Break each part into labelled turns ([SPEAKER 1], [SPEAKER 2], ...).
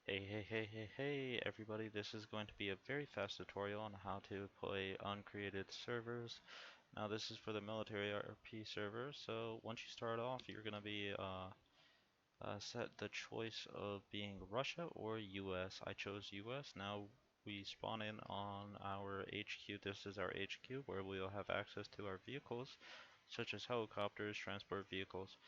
[SPEAKER 1] Hey everybody, this is going to be a very fast tutorial on how to play uncreated servers. Now this is for the military RP server, so once you start off you're going to be set the choice of being Russia or US. I chose US. Now we spawn in on our HQ. This is our HQ where we'll have access to our vehicles such as helicopters, transport vehicles,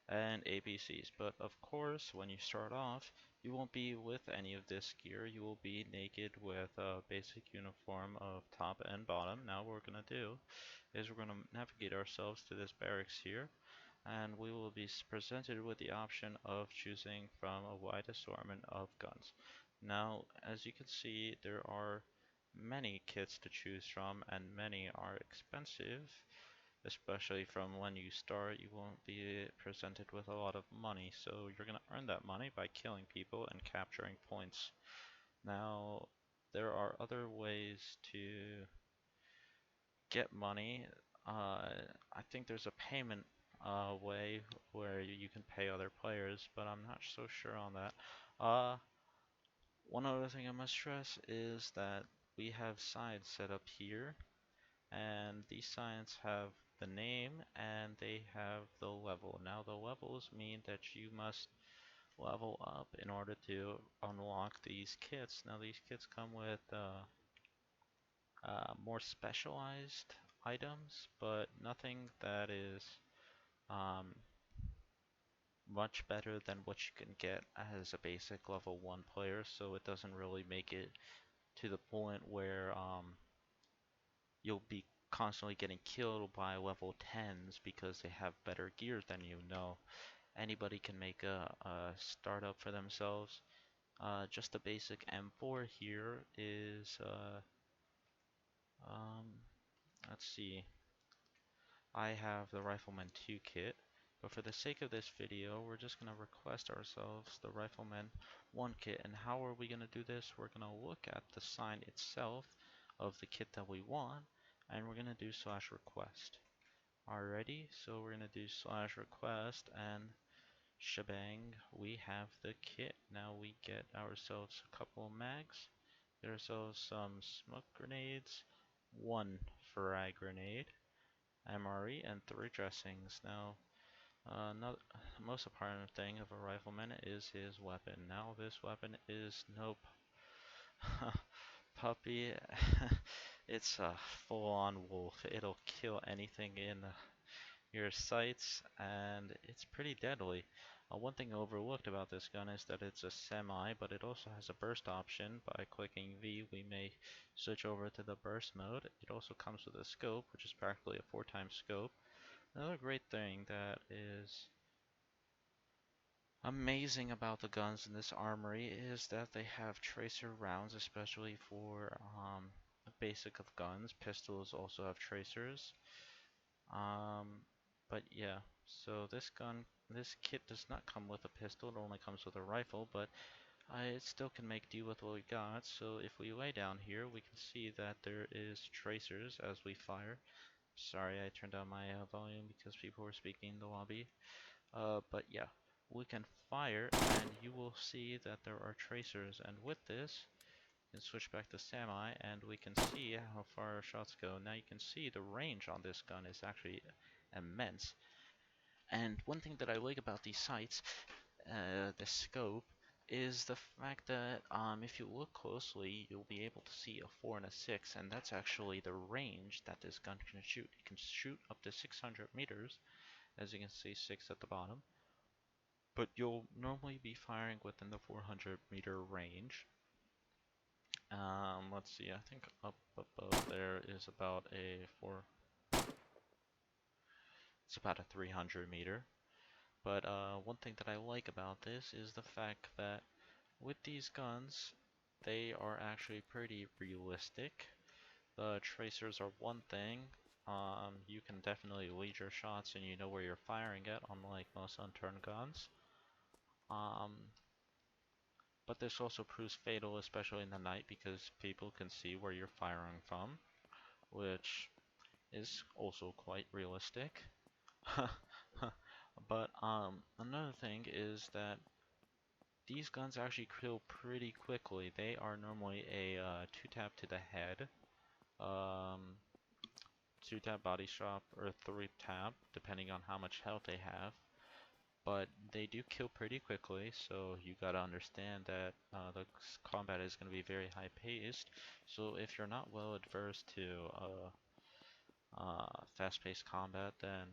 [SPEAKER 1] and APCs. But of course, when you start off, you won't be with any of this gear. You will be naked with a basic uniform of top and bottom. Now what we're going to do is we're going to navigate ourselves to this barracks here, and we will be presented with the option of choosing from a wide assortment of guns. Now, as you can see, there are many kits to choose from, and many are expensive, especially from when you start. You won't be presented with a lot of money, so you're going to earn that money by killing people and capturing points. Now, there are other ways to get money. I think there's a payment way where you can pay other players, but I'm not so sure on that. One other thing I must stress is that we have signs set up here, and these signs have the name and they have the level. Now the levels mean that you must level up in order to unlock these kits. Now these kits come with more specialized items, but nothing that is um, much better than what you can get as a basic level 1 player, so it doesn't really make it to the point where you'll be constantly getting killed by level 10s because they have better gear than you. No, anybody can make a startup for themselves. Just the basic M4 here is, um, let's see, I have the Rifleman 2 kit, but for the sake of this video, we're just going to request ourselves the Rifleman 1 kit. And how are we going to do this? We're going to look at the sign itself of the kit that we want, and we're going to do slash request. Alrighty, so we're going to do slash request, and shebang, we have the kit. Now we get ourselves a couple of mags, get ourselves some smoke grenades, one frag grenade, MRE, and 3 dressings. Now, not, the most important thing of a rifleman is his weapon. Now this weapon is no puppy. It's a full-on wolf. It'll kill anything in your sights, and it's pretty deadly. One thing overlooked about this gun is that it's a semi, but it also has a burst option. By clicking V, we may switch over to the burst mode. It also comes with a scope, which is practically a 4x scope. Another great thing that is amazing about the guns in this armory is that they have tracer rounds, especially for the basic of guns. Pistols also have tracers. Um, but yeah, so this kit does not come with a pistol, it only comes with a rifle, but it still can make do with what we got. So if we lay down here, we can see that there is tracers as we fire. Sorry, I turned down my volume because people were speaking in the lobby. But yeah, we can fire, and you will see that there are tracers, and with this, we can switch back to semi, and we can see how far our shots go. Now you can see the range on this gun is actually immense. And one thing that I like about these sights, the scope, is the fact that if you look closely, you'll be able to see a 4 and a 6, and that's actually the range that this gun can shoot. It can shoot up to 600 meters, as you can see 6 at the bottom, but you'll normally be firing within the 400-meter range. Let's see, I think up above there is about a it's about a 300 meter. But one thing that I like about this is the fact that with these guns, they are actually pretty realistic. The tracers are one thing. You can definitely lead your shots and you know where you're firing at, unlike most unturned guns. Um, but this also proves fatal, especially in the night, because people can see where you're firing from, which is also quite realistic. But another thing is that these guns actually kill pretty quickly. They are normally a 2-tap to the head, um, 2-tap body shot, or 3-tap, depending on how much health they have. But they do kill pretty quickly, so you gotta understand that the combat is gonna be very high paced. So if you're not well adversed to fast-paced combat, then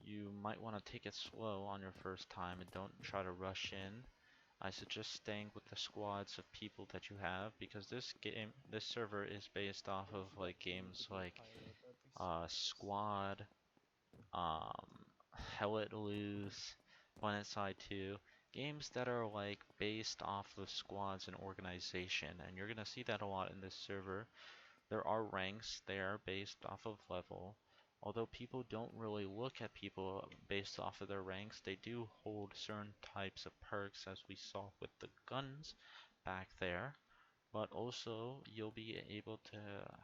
[SPEAKER 1] you might want to take it slow on your first time and don't try to rush in. I suggest staying with the squads of people that you have because this server is based off of like games like Squad, um, Hell It Loose, Planet Side 2, games that are like based off of squads and organization, and you're gonna see that a lot in this server. There are ranks, they are based off of level. Although people don't really look at people based off of their ranks, they do hold certain types of perks as we saw with the guns back there. But also you'll be able to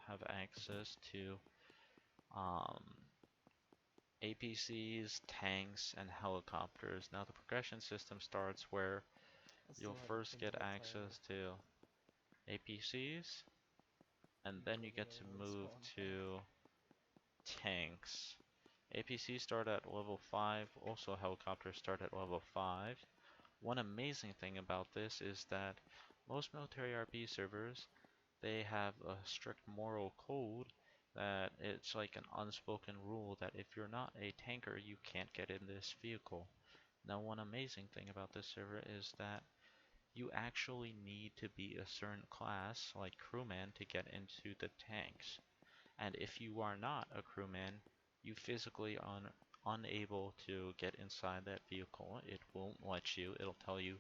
[SPEAKER 1] have access to um, APCs, tanks, and helicopters. Now the progression system starts where
[SPEAKER 2] I still
[SPEAKER 1] you'll
[SPEAKER 2] haven't
[SPEAKER 1] first
[SPEAKER 2] finished
[SPEAKER 1] get
[SPEAKER 2] that title.
[SPEAKER 1] access to APCs, and
[SPEAKER 2] You
[SPEAKER 1] then you
[SPEAKER 2] told me
[SPEAKER 1] get
[SPEAKER 2] that
[SPEAKER 1] to
[SPEAKER 2] it was
[SPEAKER 1] move
[SPEAKER 2] spawn time.
[SPEAKER 1] to tanks. APCs start at level 5, also helicopters start at level 5. One amazing thing about this is that most military RP servers, they have a strict moral code that it's like an unspoken rule that if you're not a tanker, you can't get in this vehicle. Now, one amazing thing about this server is that you actually need to be a certain class, like crewman, to get into the tanks. And if you are not a crewman, you physically are unable to get inside that vehicle. It won't let you. It'll tell you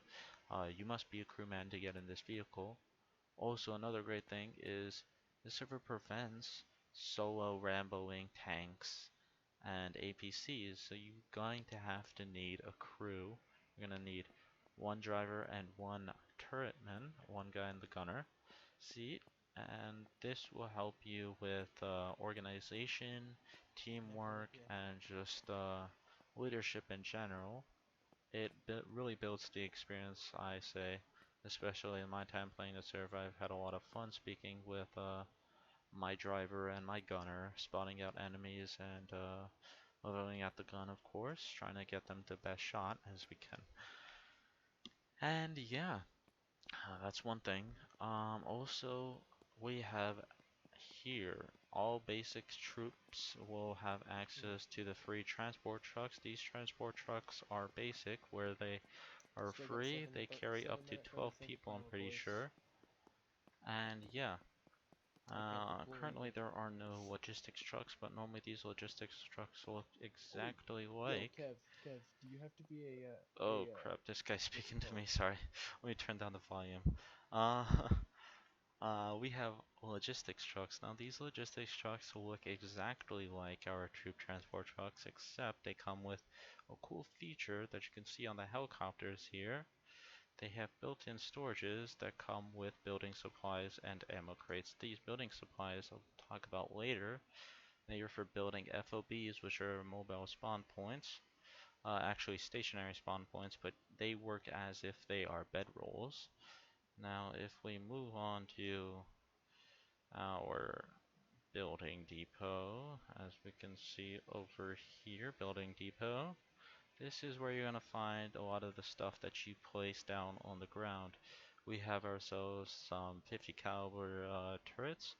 [SPEAKER 1] you must be a crewman to get in this vehicle. Also, another great thing is the server prevents solo ramboing tanks and APCs, so you're going to have to need a crew. You're going to need one driver and one turretman, one guy in the gunner seat, and this will help you with organization, teamwork,
[SPEAKER 2] Yeah.
[SPEAKER 1] and just leadership in general. It really builds the experience, I say, especially in my time playing the server. I've had a lot of fun speaking with my driver and my gunner, spotting out enemies and leveling at the gun, of course, trying to get them the best shot as we can. And yeah, that's one thing. Also, we have here all basic troops will have
[SPEAKER 2] Hmm.
[SPEAKER 1] access to the free transport trucks. These transport trucks are basic, where they are
[SPEAKER 2] Still got
[SPEAKER 1] free. They carry up
[SPEAKER 2] 7
[SPEAKER 1] to
[SPEAKER 2] minutes.
[SPEAKER 1] 12
[SPEAKER 2] Thank you
[SPEAKER 1] people,
[SPEAKER 2] for
[SPEAKER 1] I'm
[SPEAKER 2] my
[SPEAKER 1] pretty
[SPEAKER 2] voice.
[SPEAKER 1] sure. And yeah,
[SPEAKER 2] Okay, cool.
[SPEAKER 1] currently there are no
[SPEAKER 2] Nice.
[SPEAKER 1] logistics trucks, but normally these logistics trucks look
[SPEAKER 2] Oh,
[SPEAKER 1] exactly
[SPEAKER 2] yo,
[SPEAKER 1] like.
[SPEAKER 2] Kev, do you have to be
[SPEAKER 1] Oh crap, this guy's
[SPEAKER 2] what's it
[SPEAKER 1] speaking to
[SPEAKER 2] called?
[SPEAKER 1] me, sorry. Let me turn down the volume. Uh, we have logistics trucks. Now these logistics trucks look exactly like our troop transport trucks, except they come with a cool feature that you can see on the helicopters here. They have built-in storages that come with building supplies and ammo crates. These building supplies I'll talk about later. They are for building FOBs, which are mobile spawn points. Actually stationary spawn points, but they work as if they are bedrolls. Now, if we move on to our building depot, as we can see over here, building depot, this is where you're gonna find a lot of the stuff that you place down on the ground. We have ourselves some 50 caliber turrets,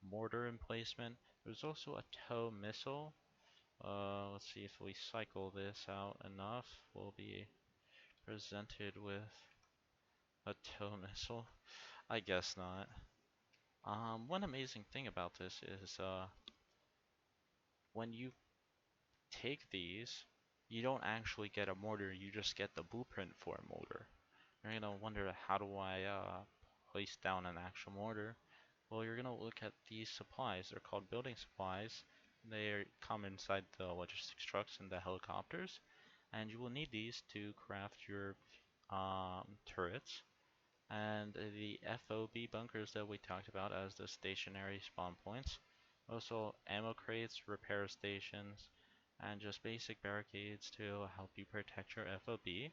[SPEAKER 1] mortar emplacement. There's also a tow missile. Let's see if we cycle this out enough, we'll be presented with a tow missile. I guess not. One amazing thing about this is when you take these, you don't actually get a mortar, you just get the blueprint for a mortar. You're gonna wonder, how do I place down an actual mortar? Well, you're gonna look at these supplies. They're called building supplies. They come inside the logistics trucks and the helicopters, and you will need these to craft your turrets and the FOB bunkers that we talked about as the stationary spawn points. Also, ammo crates, repair stations, and just basic barricades to help you protect your FOB.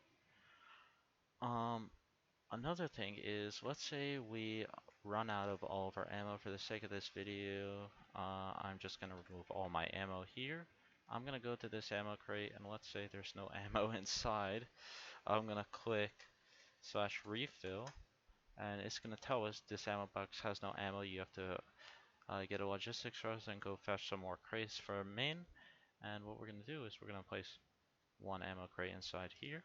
[SPEAKER 1] Another thing is, let's say we run out of all of our ammo for the sake of this video. I'm just gonna remove all my ammo here. I'm gonna go to this ammo crate, and let's say there's no ammo inside. I'm gonna click slash refill, and it's gonna tell us this ammo box has no ammo. You have to get a logistics rush and go fetch some more crates for main. And what we're gonna do is we're gonna place one ammo crate inside here,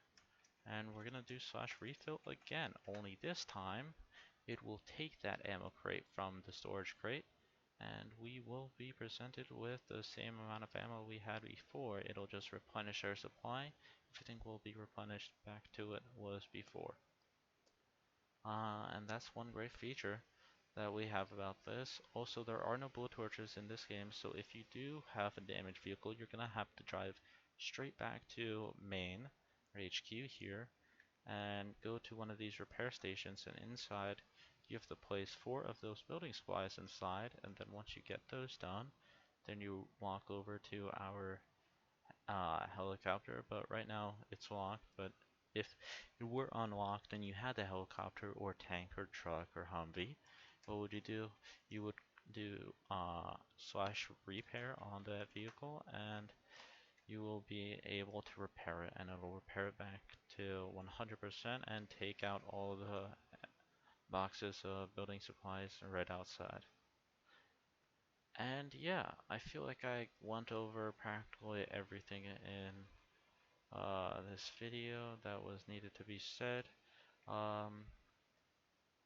[SPEAKER 1] and we're gonna do slash refill again. Only this time, it will take that ammo crate from the storage crate, and we will be presented with the same amount of ammo we had before. It'll just replenish our supply. Everything will be replenished back to it was before. And that's one great feature that we have about this. Also, there are no bullet torches in this game, so if you do have a damaged vehicle, you're gonna have to drive straight back to main or HQ here and go to one of these repair stations, and inside you have to place 4 of those building supplies inside, and then once you get those done, then you walk over to our helicopter. But right now it's locked. But if it were unlocked and you had a helicopter or tank or truck or Humvee, what would you do? You would do slash repair on that vehicle, and you will be able to repair it, and it'll repair it back to 100% and take out all the boxes of building supplies right outside. And yeah, I feel like I went over practically everything in this video that was needed to be said. Um,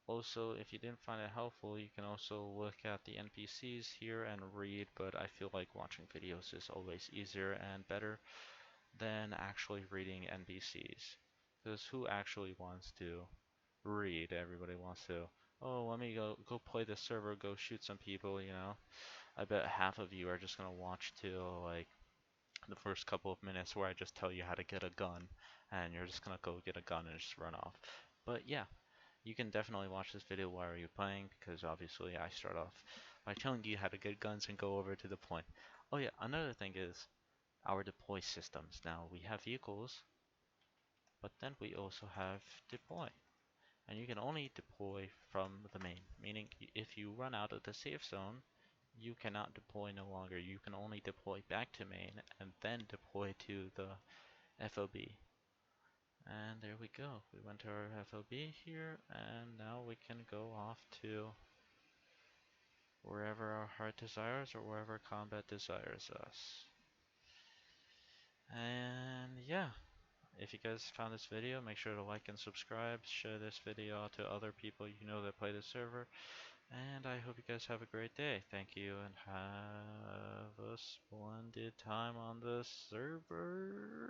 [SPEAKER 1] Also, if you didn't find it helpful, you can also look at the NPCs here and read, but I feel like watching videos is always easier and better than actually reading NPCs. Because who actually wants to read? Everybody wants to, oh, let me go play the server, go shoot some people, you know. I bet half of you are just gonna watch till like the first couple of minutes where I just tell you how to get a gun, and you're just gonna go get a gun and just run off. But yeah, you can definitely watch this video while you're playing, because obviously I start off by telling you how to get guns and go over to the point. Oh yeah, another thing is our deploy systems. Now we have vehicles, but then we also have deploy. And you can only deploy from the main, meaning if you run out of the safe zone, you cannot deploy no longer. You can only deploy back to main and then deploy to the FOB. And there we go. We went to our FOB here, and now we can go off to wherever our heart desires or wherever combat desires us. And yeah, if you guys found this video, make sure to like and subscribe, share this video to other people you know that play the server, and I hope you guys have a great day. Thank you, and have a splendid time on the server.